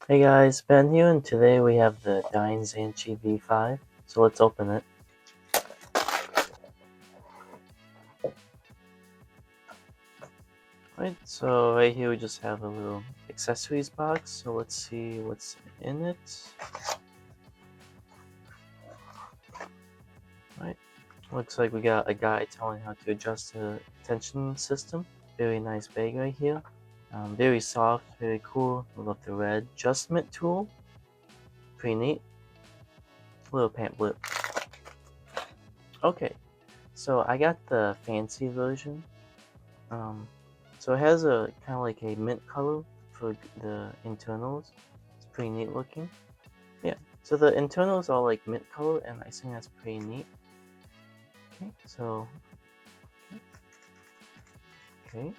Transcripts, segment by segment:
Hey guys, Ben here, and today we have the DaYan ZhanChi V5. So let's open it. Right, so right here we just have a little accessories box. So let's see what's in it. Right, looks like we got a guide telling how to adjust the tension system. Very nice bag right here. Very soft, very cool. I love the red adjustment tool. Pretty neat. Little pamphlet. Okay, so I got the fancy version. Um, so it has a kind of like a mint color for the internals. It's pretty neat looking. Yeah. So the internals are like mint color, and I think that's pretty neat. Okay. So okay.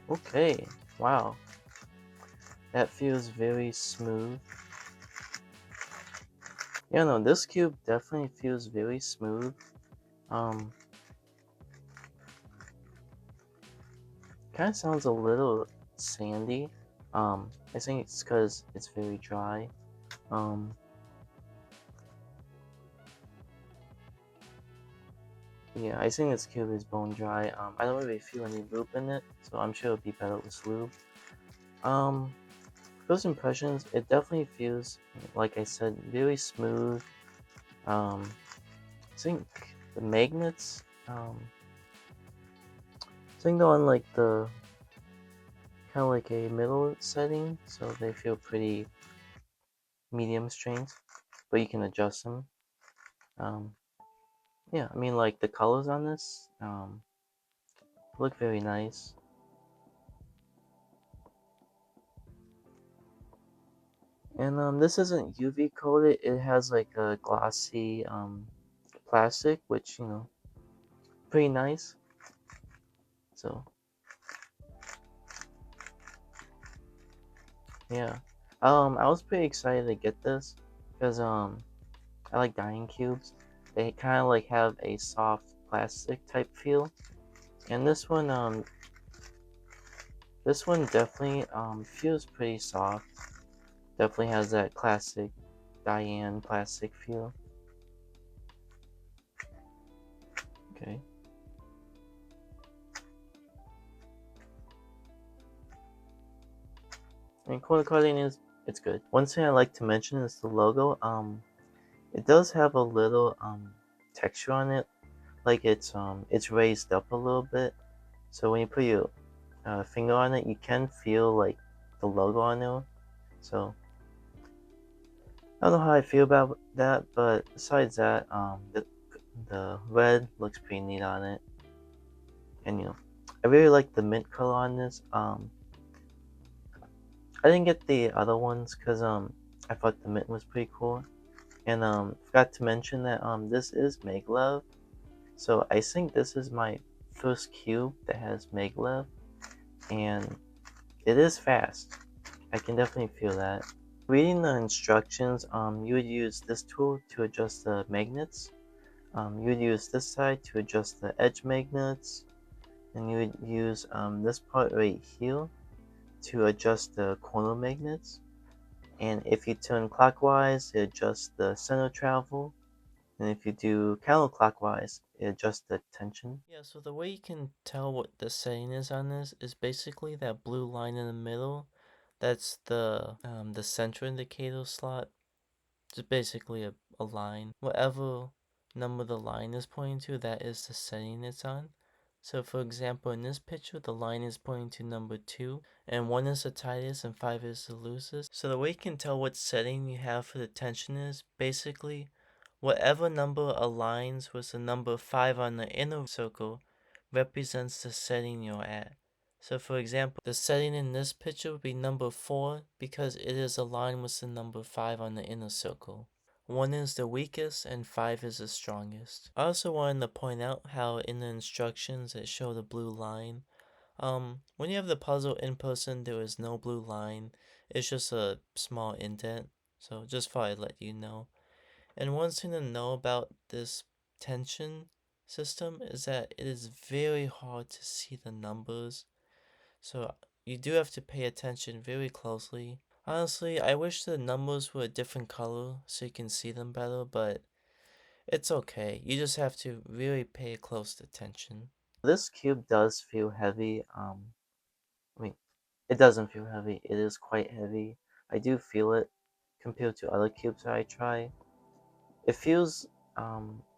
Okay. Wow. That feels very smooth. Yeah. No, this cube definitely feels very smooth. Um, kind of sounds a little sandy. I think it's because it's very dry. Um, Yeah, I think this cube is bone dry. I don't really feel any lube in it, so I'm sure it'll be better with lube. Um, First impressions, it definitely feels, like I said, very smooth. I think the magnets, I think they're on like the kind of like a middle setting, so they feel pretty medium strength, but you can adjust them. Um, yeah, I mean like the colors on this, look very nice. And this isn't UV coated. It has like a glossy plastic, which pretty nice. So yeah, I was pretty excited to get this because I like DaYan cubes. They kind of like have a soft plastic type feel, and this one definitely feels pretty soft. Definitely has that classic DaYan plastic feel. Okay. And color coding is it's good. One thing I like to mention is the logo. It does have a little texture on it, like it's raised up a little bit. So when you put your finger on it, you can feel like the logo on there. So I don't know how I feel about that, but besides that, the red looks pretty neat on it, and I really like the mint color on this. I didn't get the other ones because I thought the mint was pretty cool. And forgot to mention that this is maglev, so I think this is my first cube that has maglev, and it is fast. I can definitely feel that. Reading the instructions, you would use this tool to adjust the magnets. You would use this side to adjust the edge magnets, and you would use this part right here to adjust the corner magnets. And if you turn clockwise, it adjusts the center travel. And if you do counterclockwise, it adjusts the tension. Yeah, so the way you can tell what the setting is on this is basically that blue line in the middle. That's the center indicator slot. Just basically a line. Whatever number the line is pointing to, that is the setting it's on. So for example, in this picture, the line is pointing to number 2, and 1 is the tightest and 5 is the loosest. So the way you can tell what setting you have for the tension is, basically, whatever number aligns with the number 5 on the inner circle represents the setting you're at. So for example, the setting in this picture would be number 4 because it is aligned with the number 5 on the inner circle. 1 is the weakest and 5 is the strongest. I also wanted to point out how in the instructions it showed a blue line. When you have the puzzle in person, there is no blue line. It's just a small indent. So just thought I'd let you know. And one thing to know about this tension system is that it is very hard to see the numbers, so you do have to pay attention very closely. Honestly, I wish the numbers were a different color so you can see them better, but it's okay. You just have to really pay close attention. This cube does feel heavy. I mean, it doesn't feel heavy. It is quite heavy. I do feel it compared to other cubes that I try. It feels,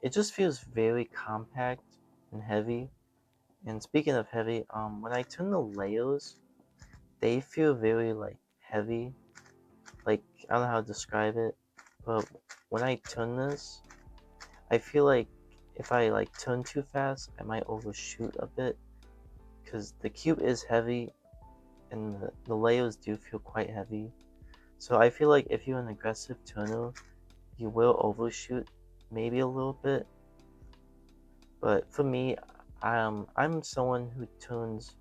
it just feels very compact and heavy. And speaking of heavy, when I turn the layers, they feel very like heavy. Like I don't know how to describe it, but when I turn this, I feel like if I like turn too fast, I might overshoot a bit because the cube is heavy and the layers do feel quite heavy. So I feel like if you're an aggressive turner, you will overshoot maybe a little bit. But for me, I'm someone who turns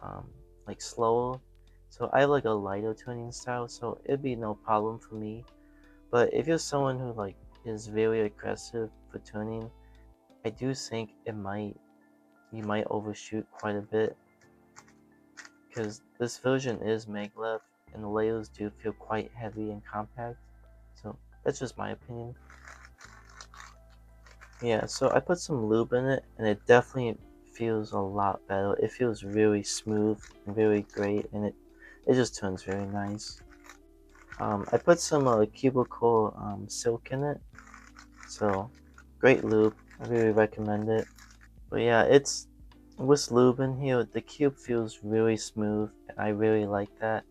um, like slower. So I have like a lighter turning style, so it'd be no problem for me. But if you're someone who like is very aggressive for turning, I do think you might overshoot quite a bit because this version is maglev and the layers do feel quite heavy and compact. So that's just my opinion. Yeah, so I put some lube in it and it definitely feels a lot better. It feels really smooth and very great and it just turns very nice. I put some cubicle silk in it, so great lube. I really recommend it. But yeah, it's with lube in here, the cube feels really smooth, and I really like that.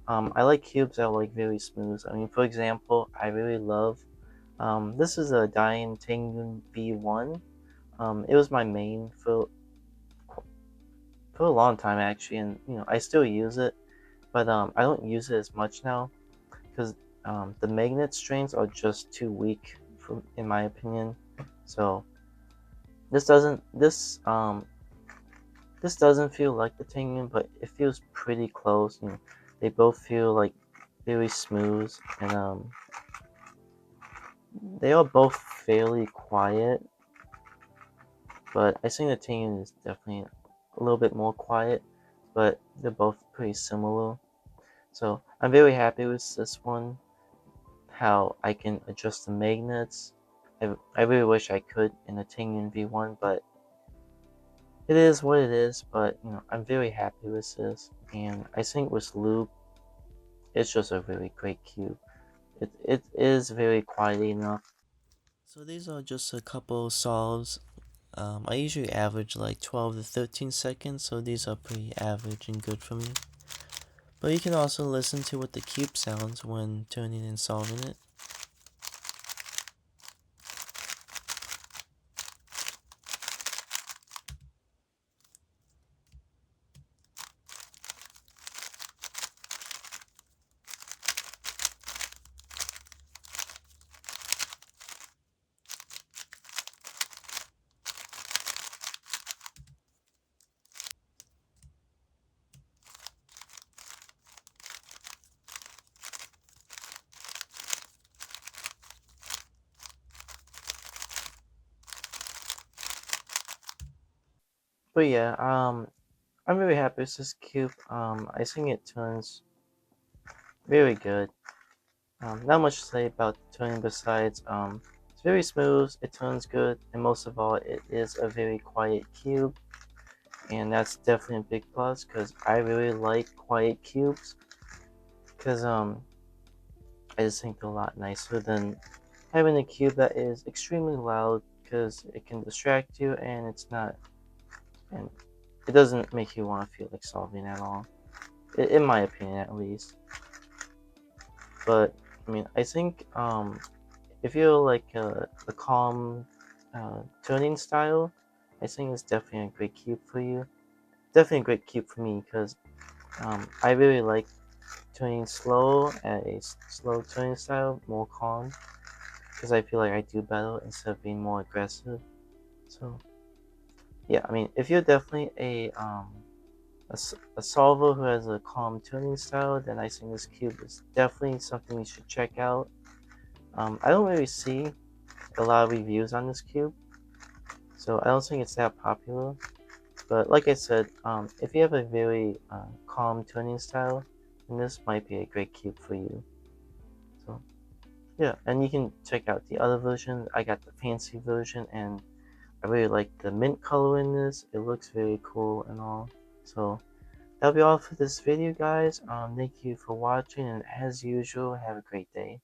I like cubes that are like very smooth. I mean, for example, I really love this is a DaYan Tengun V1. It was my main for a long time actually, and you know I still use it, but I don't use it as much now because the magnet strings are just too weak, in my opinion. So this doesn't this doesn't feel like the Tengen, but it feels pretty close. You know, they both feel like very smooth, and they are both fairly quiet. But I think the Tengen is definitely a little bit more quiet, but they're both pretty similar. So I'm very happy with this one. How I can adjust the magnets. I really wish I could in the Tengen V1, but it is what it is. But you know, I'm very happy with this, and I think with Loop, it's just a really great cube. It is very quiet enough. So these are just a couple solves. I usually average like 12 to 13 seconds, so these are pretty average and good for me. But you can also listen to what the cube sounds when turning and solving it. But yeah, I'm really happy with this cube. I think it turns very good. Not much to say about the turning besides it's very smooth, it turns good, and most of all, it is a very quiet cube, and that's definitely a big plus because I really like quiet cubes because I just think they're a lot nicer than having a cube that is extremely loud because it can distract you and it's not and it doesn't make you want to feel like solving at all, in my opinion at least. But I mean, I think if you're like a calm turning style, I think it's definitely a great cube for you. Definitely a great cube for me because I really like turning slow at a slow turning style, more calm, because I feel like I do better instead of being more aggressive. So yeah, I mean, if you're definitely a solver who has a calm tuning style, then I think this cube is definitely something you should check out. I don't really see a lot of reviews on this cube, So I don't think it's that popular. But like I said, if you have a very calm tuning style, then this might be a great cube for you. So yeah, and you can check out the other version. I got the fancy version, and I really like the mint color in this. It looks very cool and all. So that'll be all for this video, guys. Thank you for watching, and as usual, have a great day.